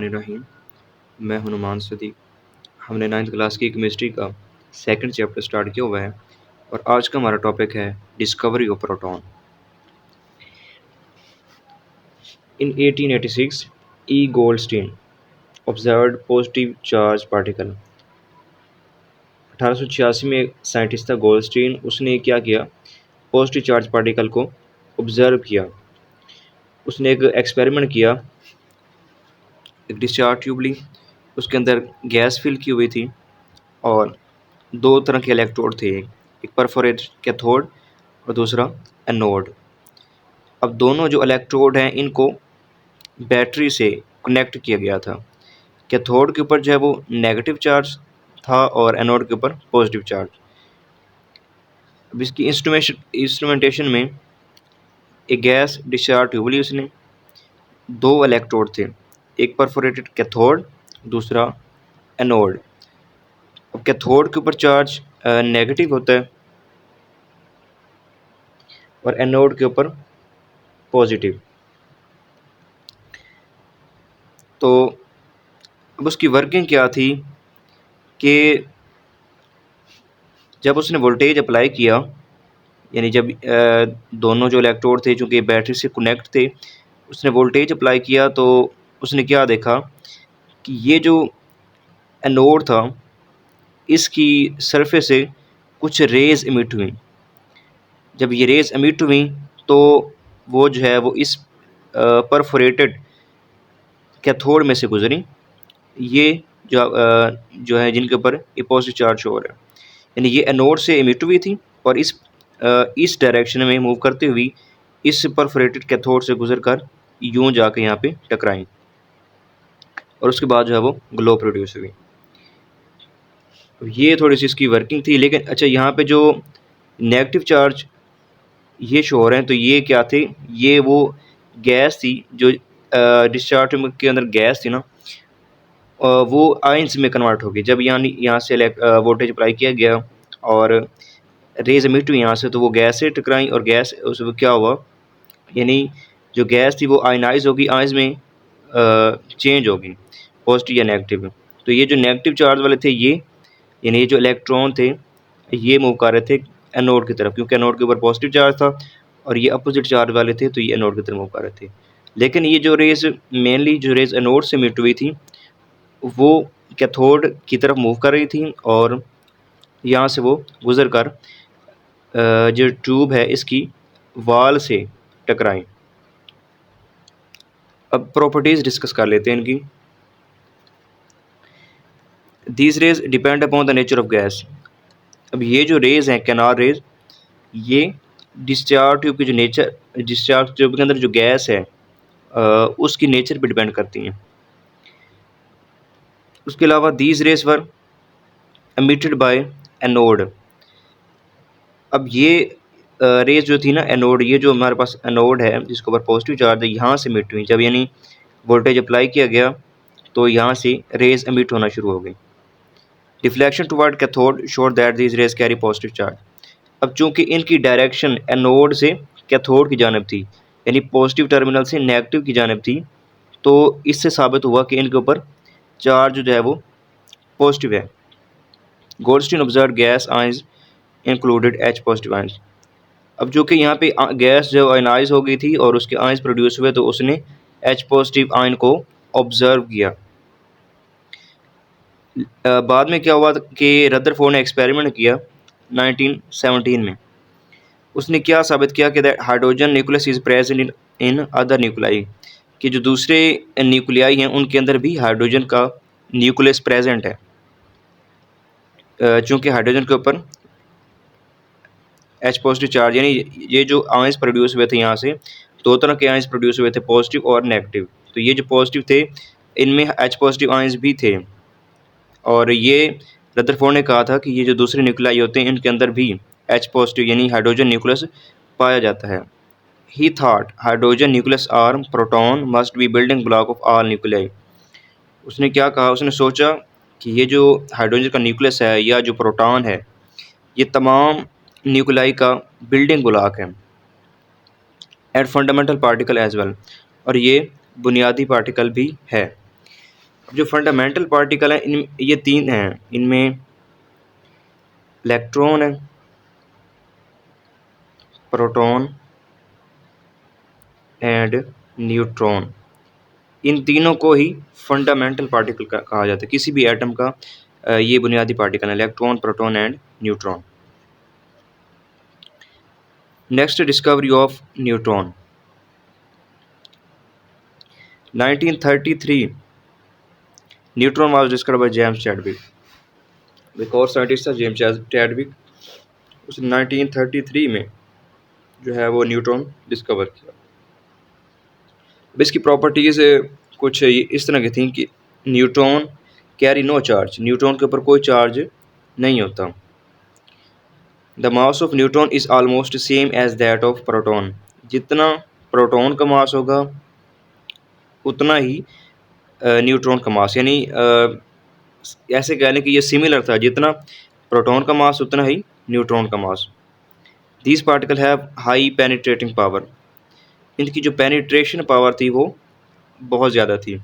रहीम। मैं हनुमान सदी। हमने 9th क्लास की केमिस्ट्री का सेकंड चैप्टर स्टार्ट किया हुआ है और आज का हमारा टॉपिक है discovery of proton. In 1886 E Goldstein observed positive charge particle. 1886 में एक साइंटिस्ट था गोल्डस्टीन, उसने क्या किया, पॉजिटिव चार्ज पार्टिकल को ऑब्जर्व किया। उसने एक एक्सपेरिमेंट किया, एक डिस्चार्ज ट्यूब ली, उसके अंदर गैस फिल की हुई थी और दो तरह के इलेक्ट्रोड थे, एक परफोरेट कैथोड और दूसरा एनोड। अब दोनों जो इलेक्ट्रोड हैं इनको बैटरी से कनेक्ट किया गया था। कैथोड के ऊपर जो है वो नेगेटिव चार्ज था और एनोड के ऊपर पॉजिटिव चार्ज। अब इसकी इंस्ट्रूमेंटेशन में एक गैस डिस्चार्ज ट्यूब ली उसने, दो इलेक्ट्रोड थे, एक परफोरेटेड कैथोड, दूसरा एनोड। अब कैथोड के ऊपर चार्ज नेगेटिव होता है और एनोड के ऊपर पॉजिटिव। तो अब उसकी वर्किंग क्या थी कि जब उसने वोल्टेज अप्लाई किया, यानी जब दोनों जो इलेक्ट्रोड थे चूँकि बैटरी से कनेक्ट थे, उसने वोल्टेज अप्लाई किया तो उसने क्या देखा कि ये जो एनोड था इसकी सरफेस से कुछ रेज़ इमिट हुई। जब ये रेज़ इमिट हुई तो वो जो है वो इस परफोरेटेड कैथोड में से गुजरी। ये जो है जिनके ऊपर ये पॉजिटिव चार्ज हो रहा है, यानी ये एनोड से इमिट हुई थी और इस डायरेक्शन में मूव करते हुए इस परफोरेटेड कैथोड से गुजरकर यूं जाके यहाँ पे टकराई और उसके बाद जो है वो ग्लो प्रोड्यूस हुई। ये थोड़ी सी इसकी वर्किंग थी। लेकिन अच्छा, यहाँ पे जो नेगेटिव चार्ज ये शो हो रहे हैं तो ये क्या थे, ये वो गैस थी जो डिस्चार्ज के अंदर गैस थी ना, वो आयंस में कन्वर्ट होगी। जब यहाँ से वोल्टेज अप्लाई किया गया और रेज इमिट हुई यहाँ से तो वो गैस से टकराई और गैस उसमें क्या हुआ, यानी जो गैस थी वो आयनाइज होगी, आयंस में चेंज होगी, पॉजिटिव या नेगेटिव। तो ये जो नेगेटिव चार्ज वाले थे ये, यानी ये जो इलेक्ट्रॉन थे ये मूव कर रहे थे एनोड की तरफ, क्योंकि एनोड के ऊपर पॉजिटिव चार्ज था और ये अपोजिट चार्ज वाले थे तो ये एनोड की तरफ मूव कर रहे थे। लेकिन ये जो रेज मेनली जो रेज एनोड से इमिट हुई थी वो कैथोड की तरफ मूव कर रही थी और यहाँ से वो गुजर कर जो ट्यूब है इसकी वाल से टकराई। अब प्रॉपर्टीज़ डिस्कस कर लेते हैं इनकी। These raise depend upon the nature of gas. अब ये जो रेज हैं कैनार रेज, ये डिस्चार्ज ट्यूब की जो नेचर, डिस्चार्ज ट्यूब के अंदर जो गैस है उसकी नेचर पे डिपेंड करती हैं। उसके अलावा these raise were emitted by anode. अब ये रेज जो थी ना एनोड, ये जो हमारे पास एनोड है जिसके ऊपर पॉजिटिव चार्ज है यहाँ से इमिट हुई। जब यानी वोल्टेज अप्लाई किया गया तो यहाँ से रेज इमिट होना शुरू हो गई। Deflection toward cathode showed that these raise carry positive charge. अब चूंकि इनकी डायरेक्शन एनोड से कैथोड की जानब थी, यानी पॉजिटिव टर्मिनल से नेगेटिव की जानब थी, तो इससे साबित हुआ कि इनके ऊपर चार्ज जो है वो पॉजिटिव है। Goldstein observe gas ions included H positive ions. अब जो कि यहाँ पे गैस जो आयनाइज हो गई थी और उसके आयंस प्रोड्यूस हुए तो उसने एच पॉजिटिव आयन को ऑब्जर्व किया। बाद में क्या हुआ कि रदरफोर्ड ने एक्सपेरिमेंट किया 1917 में। उसने क्या साबित किया कि that hydrogen nucleus is present in other nuclei, कि जो दूसरे न्यूक्लियाई हैं उनके अंदर भी हाइड्रोजन का न्यूक्लियस प्रेजेंट है। चूँकि हाइड्रोजन के ऊपर एच पॉजिटिव चार्ज, यानी ये जो आयंस प्रोड्यूस हुए थे यहाँ से दो तरह के आयंस प्रोड्यूस हुए थे, पॉजिटिव और नेगेटिव। तो ये जो पॉजिटिव थे इनमें एच पॉजिटिव आयंस भी थे और ये रदरफोर्ड ने कहा था कि ये जो दूसरे न्यूक्लियाई होते हैं इनके अंदर भी एच पॉजिटिव यानी हाइड्रोजन न्यूक्लियस पाया जाता है। ही thought hydrogen nucleus arm proton must be building block of all nuclei. उसने क्या कहा, उसने सोचा कि ये जो हाइड्रोजन का न्यूक्लियस है या जो प्रोटॉन है ये तमाम न्यूक्लियाई का बिल्डिंग ब्लॉक है, and fundamental particle as well, और ये बुनियादी पार्टिकल भी है। जो फंडामेंटल पार्टिकल हैं इन ये 3 हैं, इनमें इलेक्ट्रॉन है, प्रोटॉन एंड न्यूट्रॉन। इन तीनों को ही फंडामेंटल पार्टिकल कहा जाता है। किसी भी एटम का ये बुनियादी पार्टिकल है, electron, proton and neutron. Next, discovery of neutron. 1933 neutron was discovered by James Chadwick. एक और साइंटिस्ट था जेम्स चैडविक, उसने 1933 में जो है वो न्यूट्रॉन डिस्कवर किया। अब इसकी प्रॉपर्टीज़ कुछ इस तरह की थी कि neutron carry no charge, neutron के ऊपर कोई चार्ज नहीं होता। The mass of neutron is almost same as that of proton. जितना प्रोटॉन का मास होगा उतना ही न्यूट्रॉन का मास, यानी ऐसे कह लें कि ये सिमिलर था, जितना प्रोटॉन का मास उतना ही न्यूट्रॉन का mass. These particle have high penetrating power. इनकी जो पेनिट्रेशन पावर थी वो बहुत ज़्यादा थी।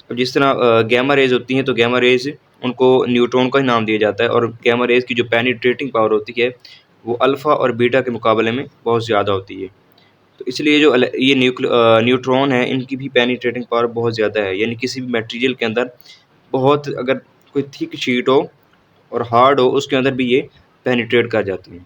अब जिस तरह गैमा रेज होती हैं तो गैमा रेज उनको न्यूट्रॉन का ही नाम दिया जाता है, और गैमा रेज की जो पेनिट्रेटिंग पावर होती है वो अल्फ़ा और बीटा के मुकाबले में बहुत ज़्यादा होती है। तो इसलिए जो ये न्यूट्रॉन है इनकी भी पेनिट्रेटिंग पावर बहुत ज़्यादा है, यानी किसी भी मटेरियल के अंदर बहुत अगर कोई थिक शीट हो और हार्ड हो उसके अंदर भी ये पेनिट्रेट कर जाती हैं।